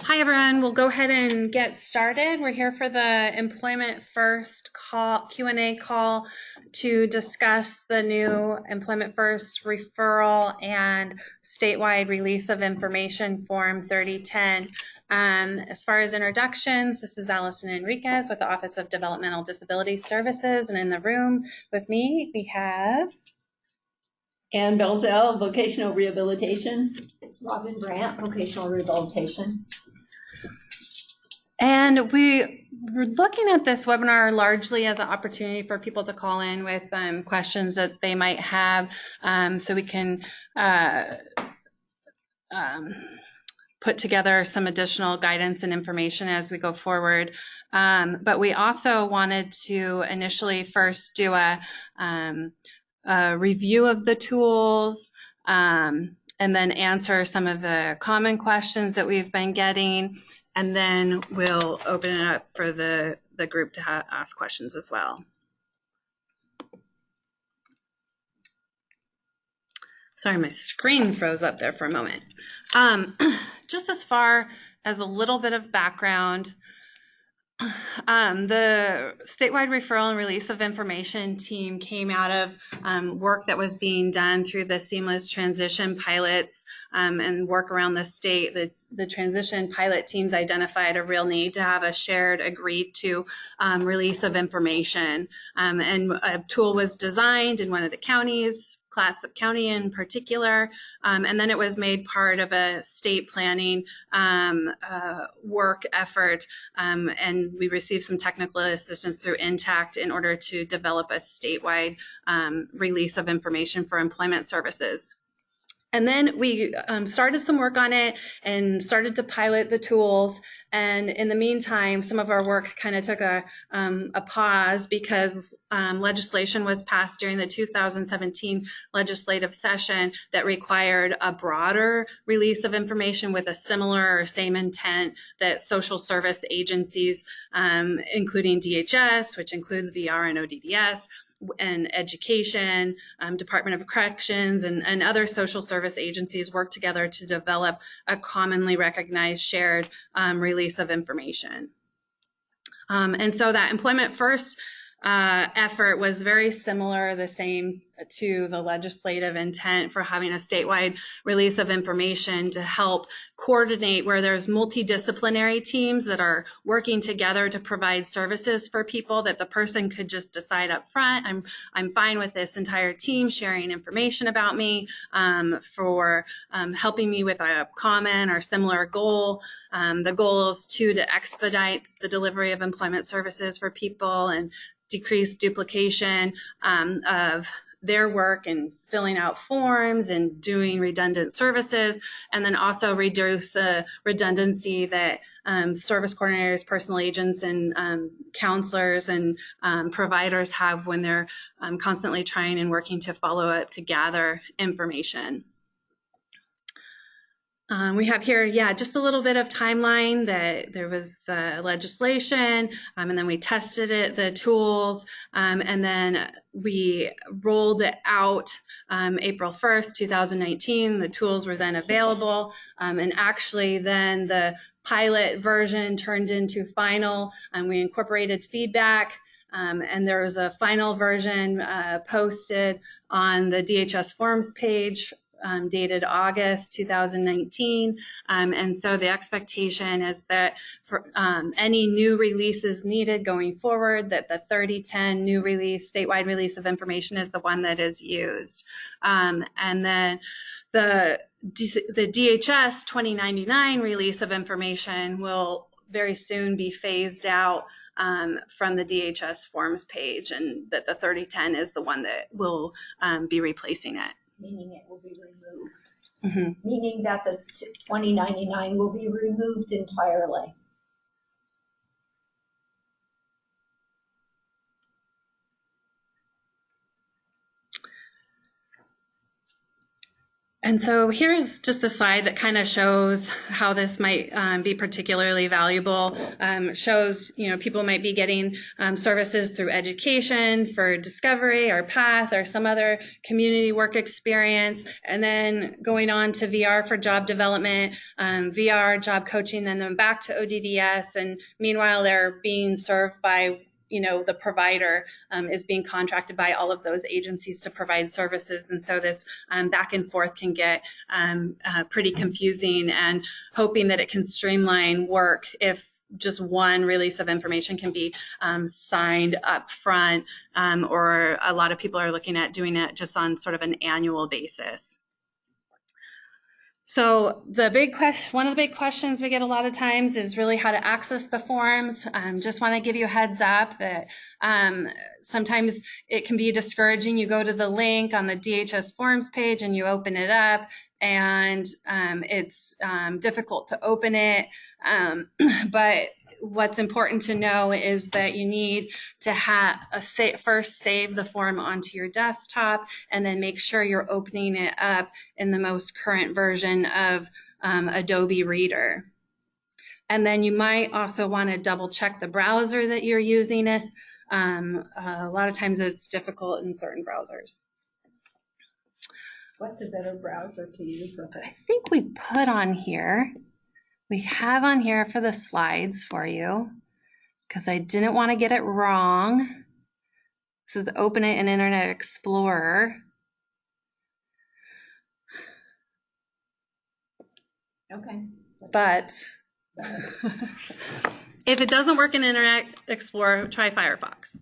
Hi everyone, we'll go ahead and get started. We're here for the Employment First Q&A call to discuss the new Employment First Referral and Statewide Release of Information Form 3010. As far as introductions, this is Allison Enriquez with the Office of Developmental Disability Services, and in the room with me we have Ann Belzell, Vocational Rehabilitation. Robin Brandt, Vocational Rehabilitation. And we're looking at this webinar largely as an opportunity for people to call in with questions that they might have, so we can put together some additional guidance and information as we go forward. But we also wanted to initially first do a review of the tools, and then answer some of the common questions that we've been getting. And then we'll open it up for the group to ask questions as well. Sorry, my screen froze up there for a moment. Just as far as a little bit of background, the statewide referral and release of information team came out of work that was being done through the seamless transition pilots and work around the state. The transition pilot teams identified a real need to have a shared, agreed to release of information. And a tool was designed in one of the counties, Clatsop County in particular, and then it was made part of a state planning work effort, and we received some technical assistance through Intact in order to develop a statewide release of information for employment services. And then we started some work on it and started to pilot the tools. And in the meantime, some of our work kind of took a pause because legislation was passed during the 2017 legislative session that required a broader release of information with a similar or same intent that social service agencies, including DHS, which includes VR and ODDS, and education, Department of Corrections, and other social service agencies work together to develop a commonly recognized shared release of information. And so that Employment First effort was very similar, the same to the legislative intent for having a statewide release of information to help coordinate where there's multidisciplinary teams that are working together to provide services for people, that the person could just decide up front, I'm fine with this entire team sharing information about me for helping me with a common or similar goal. The goal is to expedite the delivery of employment services for people and decrease duplication of their work and filling out forms and doing redundant services, and then also reduce the redundancy that service coordinators, personal agents, and counselors and providers have when they're constantly trying and working to follow up to gather information. We have here, just a little bit of timeline that there was the legislation, and then we tested it, the tools, and then we rolled it out April 1st, 2019. The tools were then available, and actually then the pilot version turned into final, and we incorporated feedback. And there was a final version posted on the Dhs Forms page, dated August 2019. And so the expectation is that for any new releases needed going forward, that the 3010 new release, statewide release of information is the one that is used. And then the DHS 2099 release of information will very soon be phased out from the Dhs Forms page, and that the 3010 is the one that will be replacing it. Meaning it will be removed. Mm-hmm. Meaning that the 2099 will be removed entirely. And so here's just a slide that kind of shows how this might be particularly valuable. Shows, people might be getting services through education for discovery or path or some other community work experience, and then going on to VR for job development, VR job coaching, then back to ODDS. And meanwhile, they're being served by the provider is being contracted by all of those agencies to provide services. And so this back and forth can get pretty confusing, and hoping that it can streamline work if just one release of information can be signed up front, or a lot of people are looking at doing it just on sort of an annual basis. So one of the big questions we get a lot of times is really how to access the forms. Just want to give you a heads up that sometimes it can be discouraging. You go to the link on the Dhs Forms page and you open it up, and it's difficult to open it. But what's important to know is that you need to first save the form onto your desktop, and then make sure you're opening it up in the most current version of Adobe Reader. And then you might also want to double check the browser that you're using it. A lot of times it's difficult in certain browsers. What's a better browser to use with it? I think we put on here, we have on here for the slides for you, because I didn't want to get it wrong. This is Open It in Internet Explorer. Okay. But if it doesn't work in Internet Explorer, try Firefox.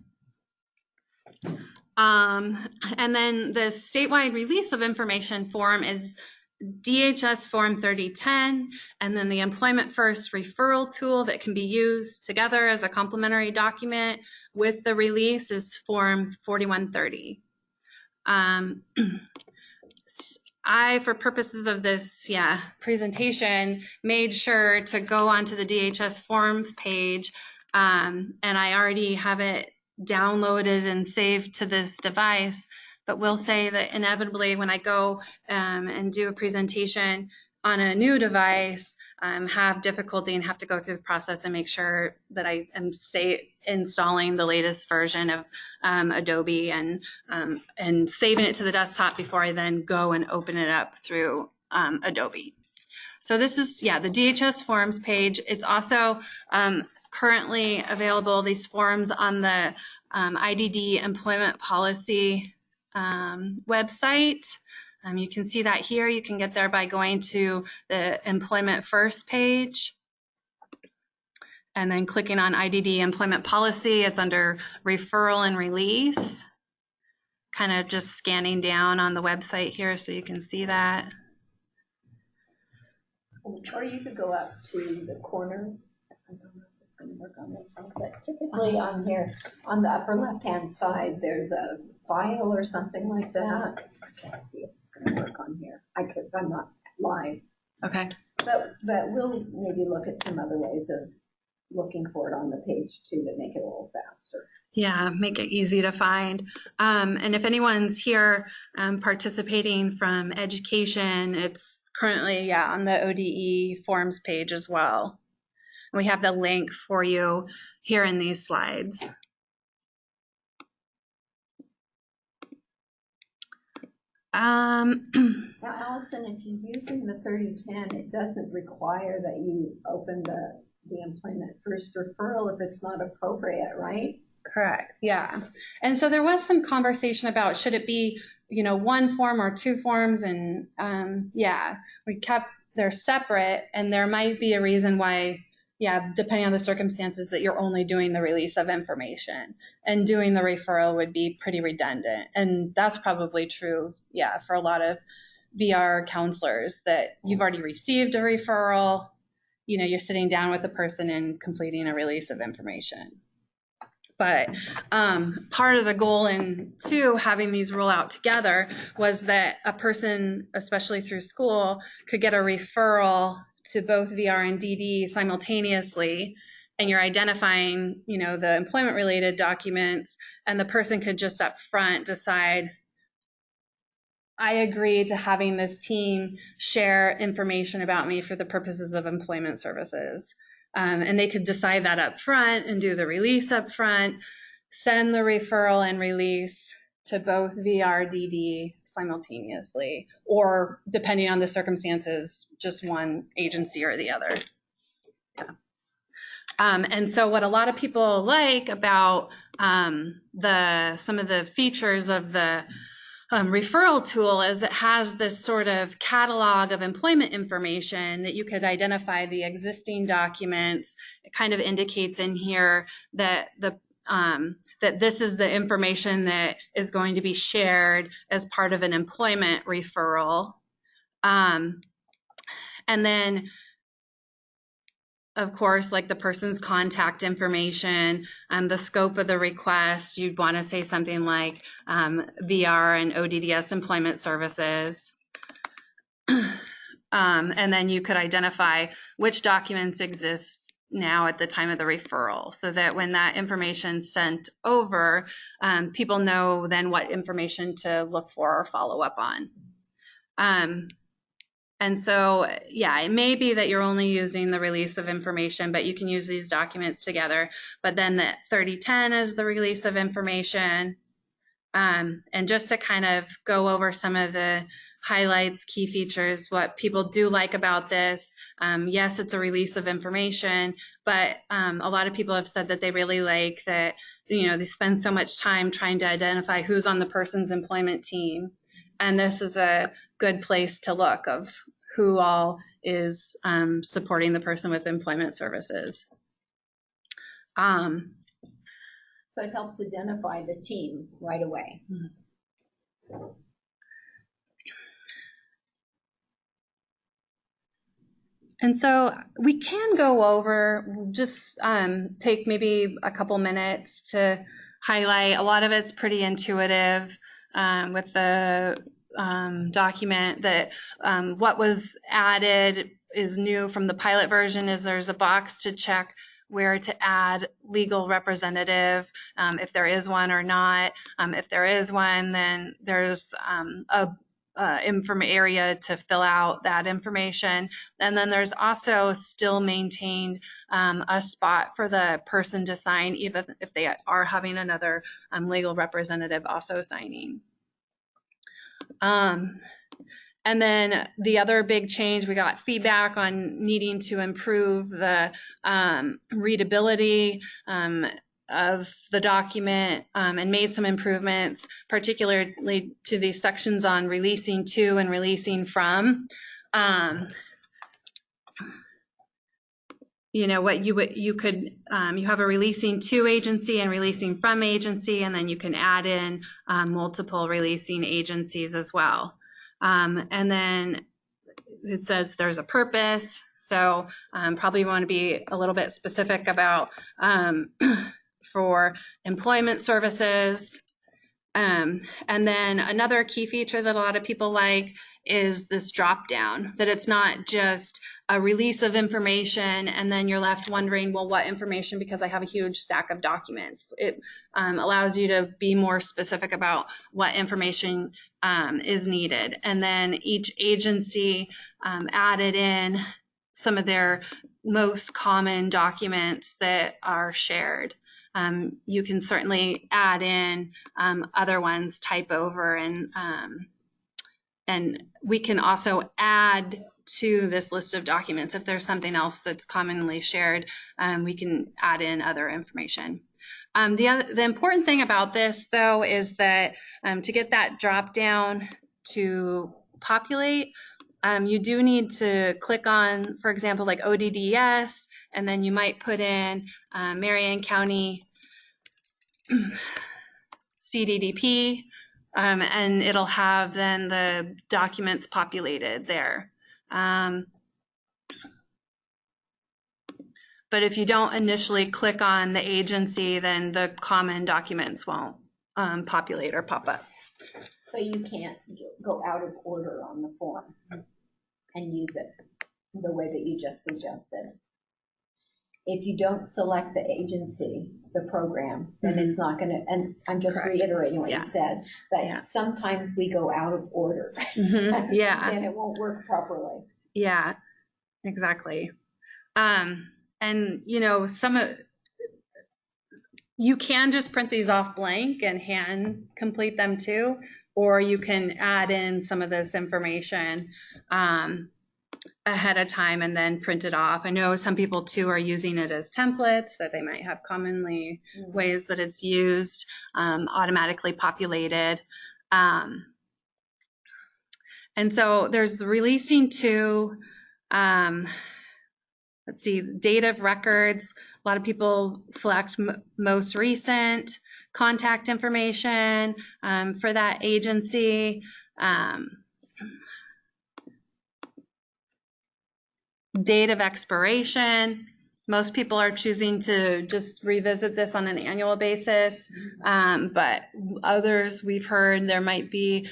And then the statewide release of information form is Dhs Form 3010, and then the Employment First referral tool that can be used together as a complementary document with the release is Form 4130. I, for purposes of this presentation, made sure to go onto the Dhs Forms page, and I already have it downloaded and saved to this device. But we'll say that inevitably when I go and do a presentation on a new device, have difficulty and have to go through the process and make sure that I am installing the latest version of Adobe and saving it to the desktop before I then go and open it up through Adobe. So this is, the Dhs Forms page. It's also currently available, these forms, on the IDD Employment Policy website. You can see that here. You can get there by going to the Employment First page and then clicking on IDD Employment Policy. It's under Referral and Release. Kind of just scanning down on the website here so you can see that. Or you could go up to the corner. I don't know if it's going to work on this one, but typically on here, on the upper left-hand side, there's a file or something like that. I can't see if it's going to work on here because I'm not live. Okay. But we'll maybe look at some other ways of looking for it on the page too that make it a little faster. Yeah, make it easy to find. And if anyone's here participating from education, it's currently on the ODE Forms page as well. We have the link for you here in these slides. Now, Allison, if you're using the 3010, it doesn't require that you open the Employment First referral if it's not appropriate, right? Correct. Yeah. And so there was some conversation about should it be, one form or two forms, and we kept they're separate, and there might be a reason why, depending on the circumstances, that you're only doing the release of information, and doing the referral would be pretty redundant. And that's probably true, for a lot of VR counselors, that you've already received a referral, you're sitting down with the person and completing a release of information. But part of the goal in having these roll out together was that a person, especially through school, could get a referral to both VR and DD simultaneously, and you're identifying, the employment-related documents, and the person could just up front decide, I agree to having this team share information about me for the purposes of employment services. And they could decide that up front and do the release up front, send the referral and release to both VRDD simultaneously, or depending on the circumstances, just one agency or the other. Yeah. And so what a lot of people like about some of the features of the referral tool is it has this sort of catalog of employment information that you could identify the existing documents. It kind of indicates in here that that this is the information that is going to be shared as part of an employment referral. And then, of course, like the person's contact information, the scope of the request, you'd want to say something like VR and ODDS employment services. And then you could identify which documents exist now at the time of the referral, so that when that information's sent over, people know then what information to look for or follow up on. And so, yeah, it may be that you're only using the release of information, but you can use these documents together. But then the 3010 is the release of information. And just to kind of go over some of the highlights, key features, what people do like about this. Yes, it's a release of information, but a lot of people have said that they really like that, they spend so much time trying to identify who's on the person's employment team. And this is a good place to look of who all is supporting the person with employment services. So it helps identify the team right away. Mm-hmm. And so we can go over, just take maybe a couple minutes to highlight. A lot of it's pretty intuitive with the document that what was added is new from the pilot version is there's a box to check where to add legal representative, if there is one or not. If there is one, then there's area to fill out that information. And then there's also still maintained a spot for the person to sign, even if they are having another legal representative also signing. And then the other big change, we got feedback on needing to improve the readability of the document and made some improvements, particularly to these sections on releasing to and releasing from. What you could you have a releasing to agency and releasing from agency, and then you can add in multiple releasing agencies as well. And then it says there's a purpose, so probably want to be a little bit specific about for employment services. And then another key feature that a lot of people like is this drop down, that it's not just a release of information and then you're left wondering, well, what information, because I have a huge stack of documents. It allows you to be more specific about what information is needed. And then each agency added in some of their most common documents that are shared. You can certainly add in other ones, type over, and we can also add to this list of documents. If there's something else that's commonly shared, we can add in other information. The important thing about this, though, is that to get that drop down to populate, you do need to click on, for example, like ODDS, and then you might put in Marion County CDDP, and it'll have then the documents populated there. But if you don't initially click on the agency, then the common documents won't populate or pop up. So you can't go out of order on the form and use it the way that you just suggested. If you don't select the agency, the program, then it's not going to, and I'm just Correct. reiterating what Yeah. you said, but Yeah. sometimes we go out of order. Yeah. And it won't work properly. Yeah, exactly. And you know, you can just print these off blank and hand complete them too, or you can add in some of this information ahead of time and then print it off. I know some people too are using it as templates that they might have commonly ways that it's used, automatically populated. And so there's releasing to, let's see, date of records. A lot of people select most recent contact information for that agency. Date of expiration. Most people are choosing to just revisit this on an annual basis, but others we've heard there might be,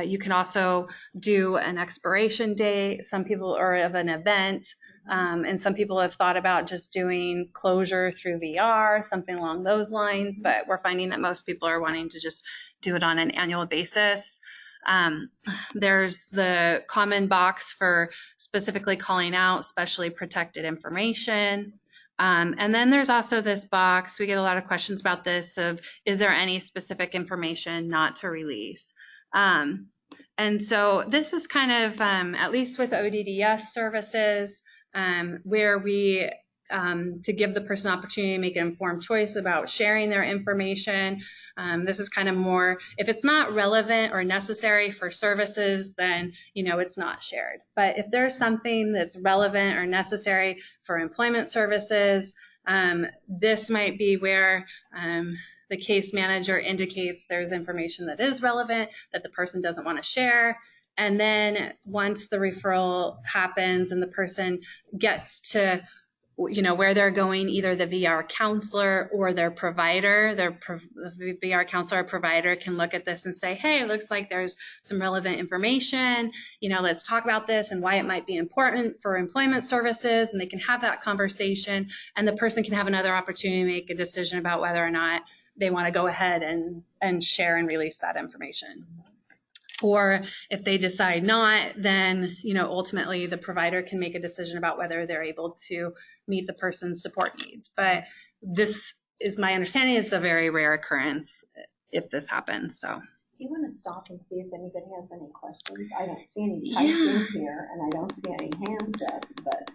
you can also do an expiration date. Some people, or of an event, and some people have thought about just doing closure through VR, something along those lines, but we're finding that most people are wanting to just do it on an annual basis. There's the common box for specifically calling out specially protected information. And then there's also this box, we get a lot of questions about this, of is there any specific information not to release? And so this is kind of, at least with ODDS services, where we, to give the person an opportunity to make an informed choice about sharing their information. This is kind of more, if it's not relevant or necessary for services, then, you know, it's not shared. But if there's something that's relevant or necessary for employment services, this might be where the case manager indicates there's information that is relevant that the person doesn't want to share. And then once the referral happens and the person gets to, you know, where they're going, either the VR counselor or their provider, the VR counselor or provider can look at this and say, hey, it looks like there's some relevant information, you know, let's talk about this and why it might be important for employment services. And they can have that conversation, and the person can have another opportunity to make a decision about whether or not they want to go ahead and share and release that information. Or if they decide not, then, you know, ultimately the provider can make a decision about whether they're able to meet the person's support needs. But this is my understanding, it's a very rare occurrence if this happens. So you want to stop and see if anybody has any questions? I don't see any typed in here, and I don't see any hands up, but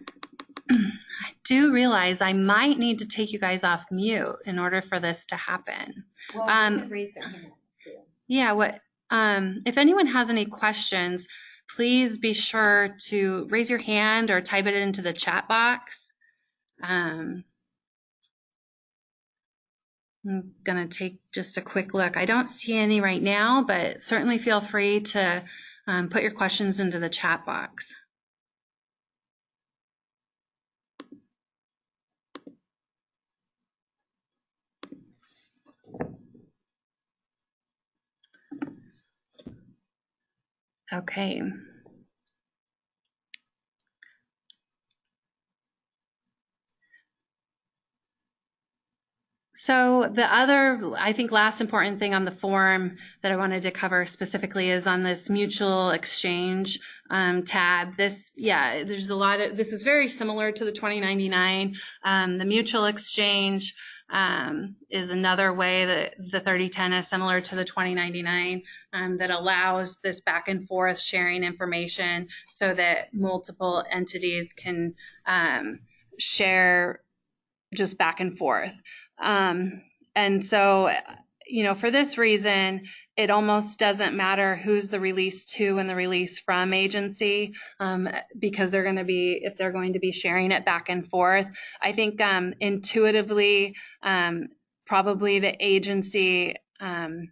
I do realize I might need to take you guys off mute in order for this to happen. well, they can raise their hands too. Yeah, if anyone has any questions, please be sure to raise your hand or type it into the chat box. I'm gonna take just a quick look. I don't see any right now, but certainly feel free to put your questions into the chat box. Okay. So the other, I think, last important thing on the form that I wanted to cover specifically is on this mutual exchange tab. This, yeah, there's a lot of, this is very similar to the 2099. The mutual exchange is another way that the 3010 is similar to the 2099 that allows this back and forth sharing information so that multiple entities can share just back and forth. And so, you know, for this reason, it almost doesn't matter who's the release to and the release from agency, because they're going to be, if they're going to be sharing it back and forth. I think intuitively, probably the agency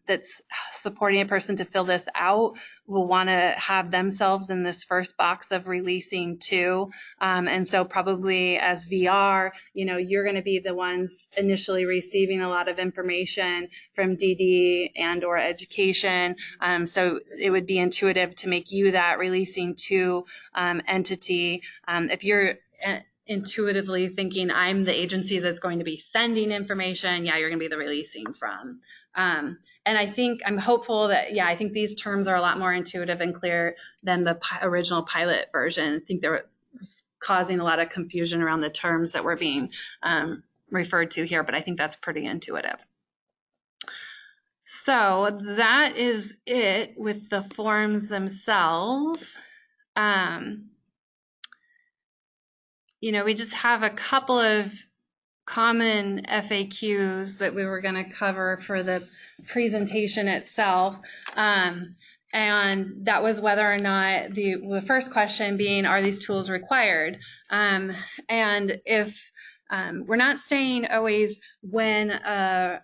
that's supporting a person to fill this out will want to have themselves in this first box of releasing to. And so probably as VR, you know, you're going to be the ones initially receiving a lot of information from DD and or education. So it would be intuitive to make you that releasing to entity. If you're intuitively thinking I'm the agency that's going to be sending information, yeah, you're going to be the releasing from. And I'm hopeful that, yeah, I think these terms are a lot more intuitive and clear than the original pilot version. I think there was causing a lot of confusion around the terms that were being referred to here, but I think that's pretty intuitive. So that is it with the forms themselves. We just have a couple of common FAQs that we were going to cover for the presentation itself. And that was whether or not the first question being, are these tools required? And if we're not saying always when a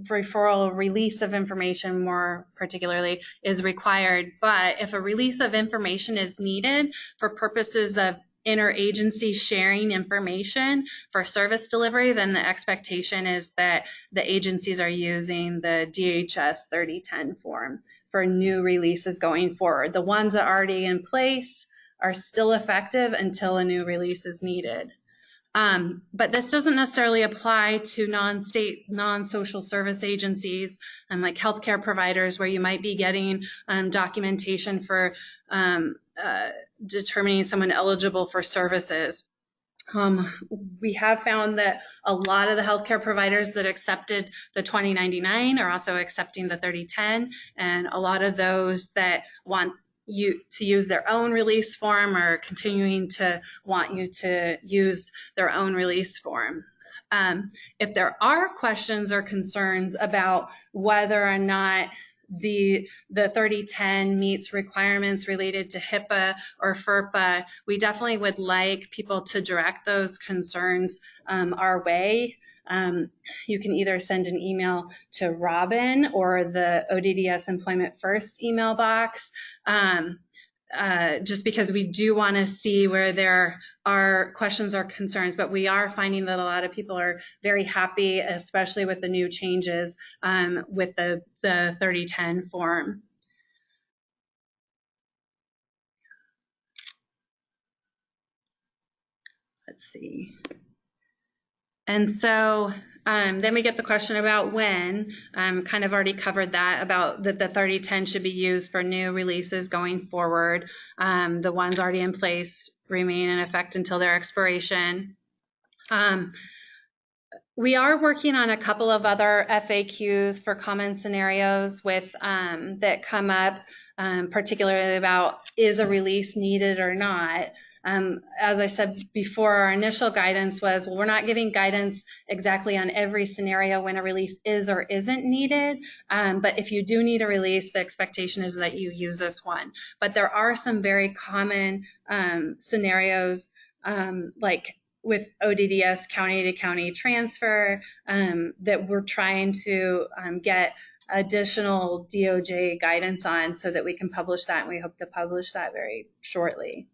referral release of information more particularly is required, but if a release of information is needed for purposes of interagency sharing information for service delivery, then the expectation is that the agencies are using the DHS 3010 form for new releases going forward. The ones that are already in place are still effective until a new release is needed. But this doesn't necessarily apply to non-state, non-social service agencies like healthcare providers, where you might be getting documentation for determining someone eligible for services. We have found that a lot of the healthcare providers that accepted the 2099 are also accepting the 3010, and a lot of those that want you to use their own release form are continuing to want you to use their own release form. If there are questions or concerns about whether or not the 3010 meets requirements related to HIPAA or FERPA, we definitely would like people to direct those concerns our way. You can either send an email to Robin or the ODDS Employment First email box, just because we do want to see where there are questions or concerns, but we are finding that a lot of people are very happy, especially with the new changes with the 3010 form. Let's see. And so then we get the question about when. Kind of already covered that, about that the 3010 should be used for new releases going forward. The ones already in place remain in effect until their expiration. We are working on a couple of other FAQs for common scenarios with that come up, particularly about, is a release needed or not? As I said before, our initial guidance was, well, we're not giving guidance exactly on every scenario when a release is or isn't needed, but if you do need a release, the expectation is that you use this one. But there are some very common scenarios, like with ODDS county to county transfer, that we're trying to get additional DOJ guidance on so that we can publish that, and we hope to publish that very shortly.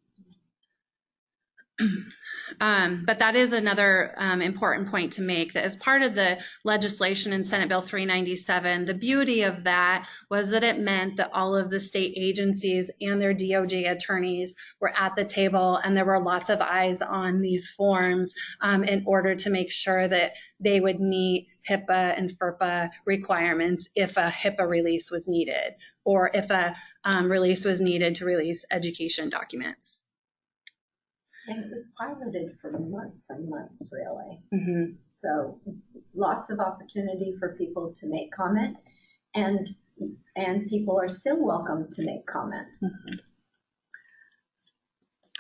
But that is another important point to make, that as part of the legislation in Senate Bill 397, the beauty of that was that it meant that all of the state agencies and their DOJ attorneys were at the table, and there were lots of eyes on these forms in order to make sure that they would meet HIPAA and FERPA requirements if a HIPAA release was needed, or if a release was needed to release education documents. And it was piloted for months and months, really. Mm-hmm. So lots of opportunity for people to make comment, and people are still welcome to make comment. Mm-hmm.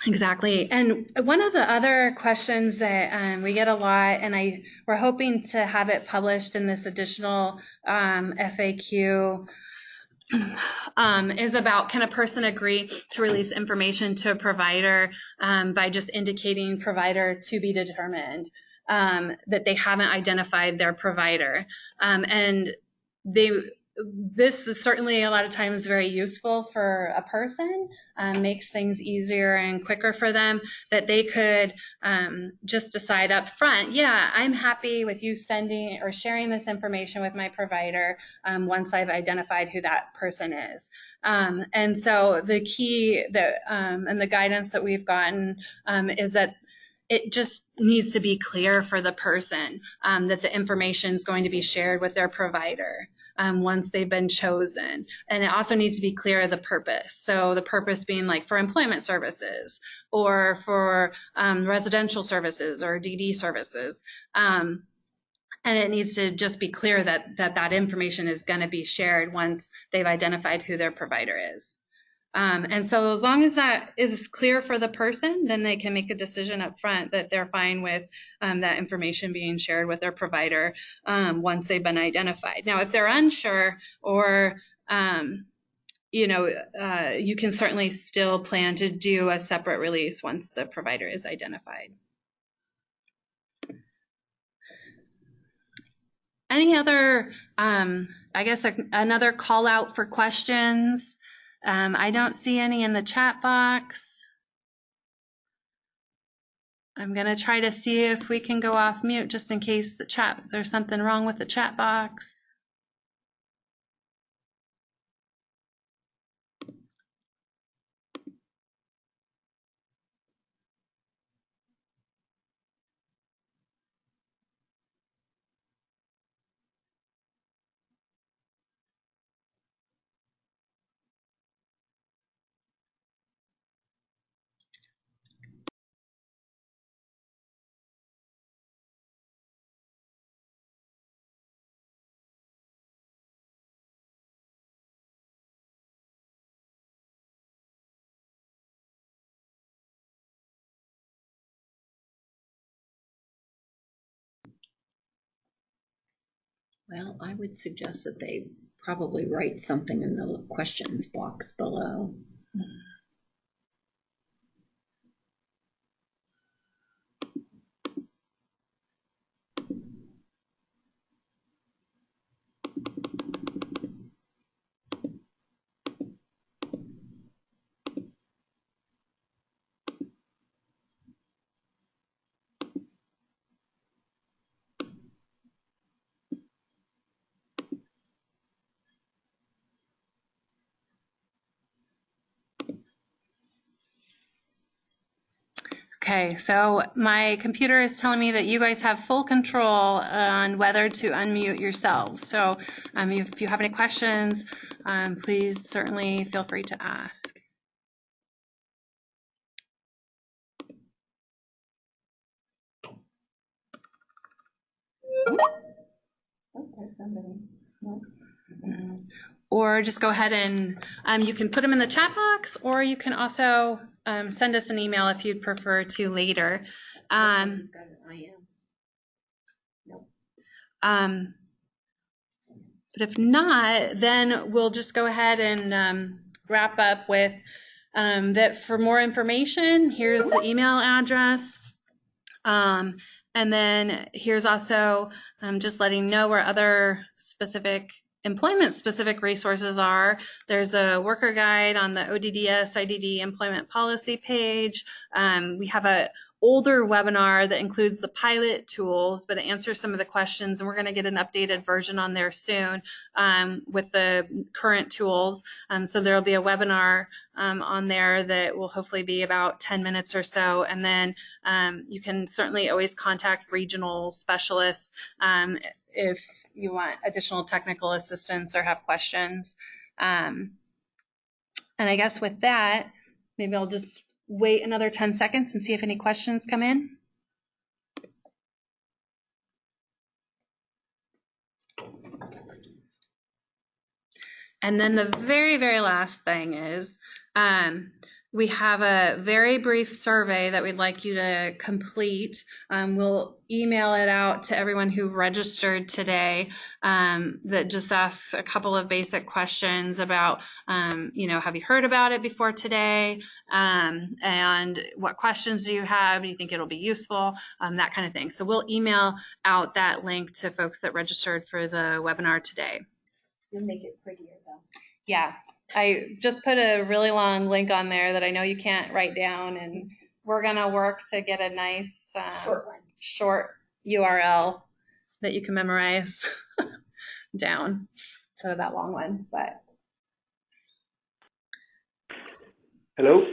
Exactly. And one of the other questions that we get a lot, and we're hoping to have it published in this additional FAQ, is about, can a person agree to release information to a provider by just indicating provider to be determined, that they haven't identified their provider. And this is certainly a lot of times very useful for a person, makes things easier and quicker for them, that they could just decide up front, yeah, I'm happy with you sending or sharing this information with my provider once I've identified who that person is. And so the key that and the guidance that we've gotten is that it just needs to be clear for the person that the information is going to be shared with their provider once they've been chosen. And it also needs to be clear of the purpose. So the purpose being like for employment services or for residential services or DD services. And it needs to just be clear that information is going to be shared once they've identified who their provider is. And so as long as that is clear for the person, then they can make a decision up front that they're fine with that information being shared with their provider once they've been identified. Now, if they're unsure or you can certainly still plan to do a separate release once the provider is identified. Any other, I guess, another call out for questions? I don't see any in the chat box. I'm going to try to see if we can go off mute just in case there's something wrong with the chat box. Well, I would suggest that they probably write something in the questions box below. Okay, so my computer is telling me that you guys have full control on whether to unmute yourselves. So if you have any questions, please certainly feel free to ask. Oh, there's somebody. No. Or just go ahead and you can put them in the chat box, or you can also send us an email if you'd prefer to later. Got an IM. Nope. But if not, then we'll just go ahead and wrap up with that. For more information, here's the email address. And then here's also just letting you know where other employment-specific resources are. There's a worker guide on the ODDS IDD employment policy page. We have an older webinar that includes the pilot tools, but it answers some of the questions, and we're going to get an updated version on there soon with the current tools. So there'll be a webinar on there that will hopefully be about 10 minutes or so, and then you can certainly always contact regional specialists if you want additional technical assistance or have questions. And I guess with that, maybe I'll just wait another 10 seconds and see if any questions come in. And then the very, very last thing is we have a very brief survey that we'd like you to complete. We'll email it out to everyone who registered today that just asks a couple of basic questions about, have you heard about it before today? And what questions do you have? Do you think it'll be useful? That kind of thing. So we'll email out that link to folks that registered for the webinar today. You'll make it prettier though. Yeah. I just put a really long link on there that I know you can't write down, and we're going to work to get a nice short URL that you can memorize down instead of that long one. But hello.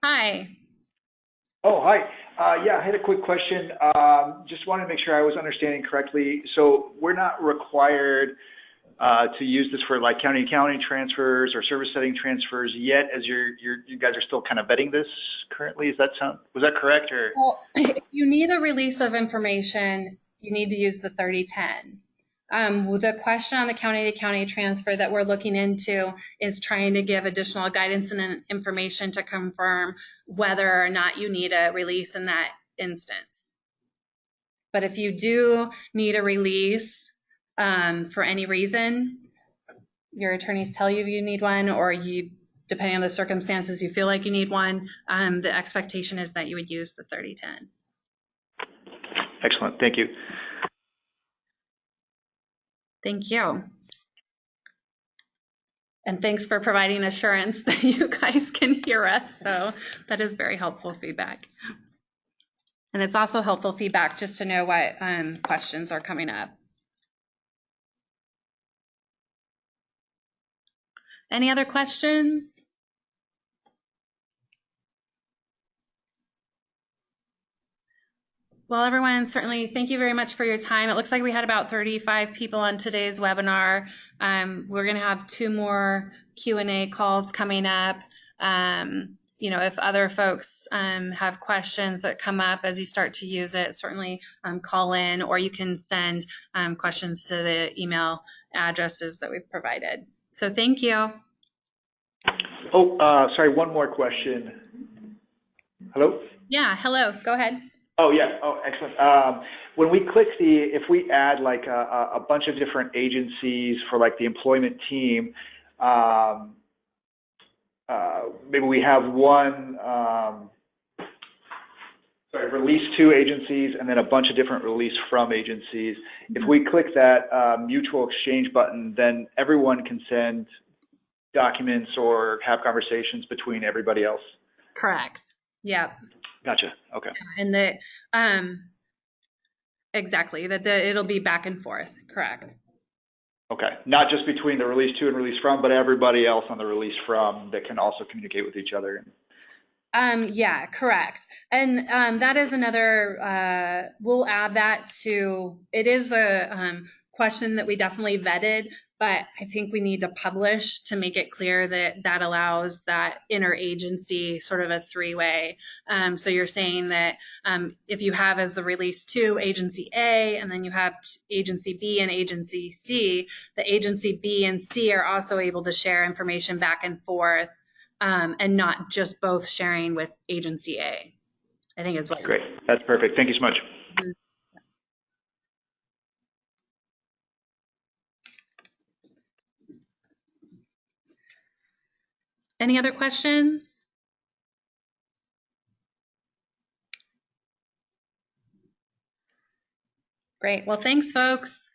Hi. Oh, hi. Yeah, I had a quick question. Just wanted to make sure I was understanding correctly. So we're not required to use this for like county-to-county transfers or service setting transfers yet, as you guys are still kind of vetting this currently. Was that correct? Or Well, if you need a release of information, you need to use the 3010. The question on the county-to-county transfer that we're looking into is trying to give additional guidance and information to confirm whether or not you need a release in that instance. But if you do need a release for any reason, your attorneys tell you need one, or you, depending on the circumstances, you feel like you need one, the expectation is that you would use the 3010. excellent, thank you. Thank you. And thanks for providing assurance that you guys can hear us. So that is very helpful feedback. And it's also helpful feedback just to know what questions are coming up. Any other questions? Well, everyone, certainly thank you very much for your time. It looks like we had about 35 people on today's webinar. We're going to have 2 more Q&A calls coming up. You know, if other folks have questions that come up as you start to use it, certainly call in, or you can send questions to the email addresses that we've provided. So thank you. Oh, sorry, one more question. Hello? Yeah, hello, go ahead. Oh, yeah. Oh, excellent. When we click if we add like a bunch of different agencies for like the employment team, maybe we have one, release to agencies and then a bunch of different release from agencies. If we click that mutual exchange button, then everyone can send documents or have conversations between everybody else. Correct. Yep. Gotcha. Okay. And exactly, it'll be back and forth. Correct. Okay. Not just between the release to and release from, but everybody else on the release from that can also communicate with each other. Yeah, correct. And that is another, we'll add that to, it is a question that we definitely vetted, but I think we need to publish to make it clear that that allows that interagency sort of a 3-way. So you're saying that if you have as the release to agency A, and then you have agency B and agency C, the agency B and C are also able to share information back and forth, and not just both sharing with agency A, I think is what. Great, that's perfect. Thank you so much. Mm-hmm. Any other questions? Great. Well, thanks, folks.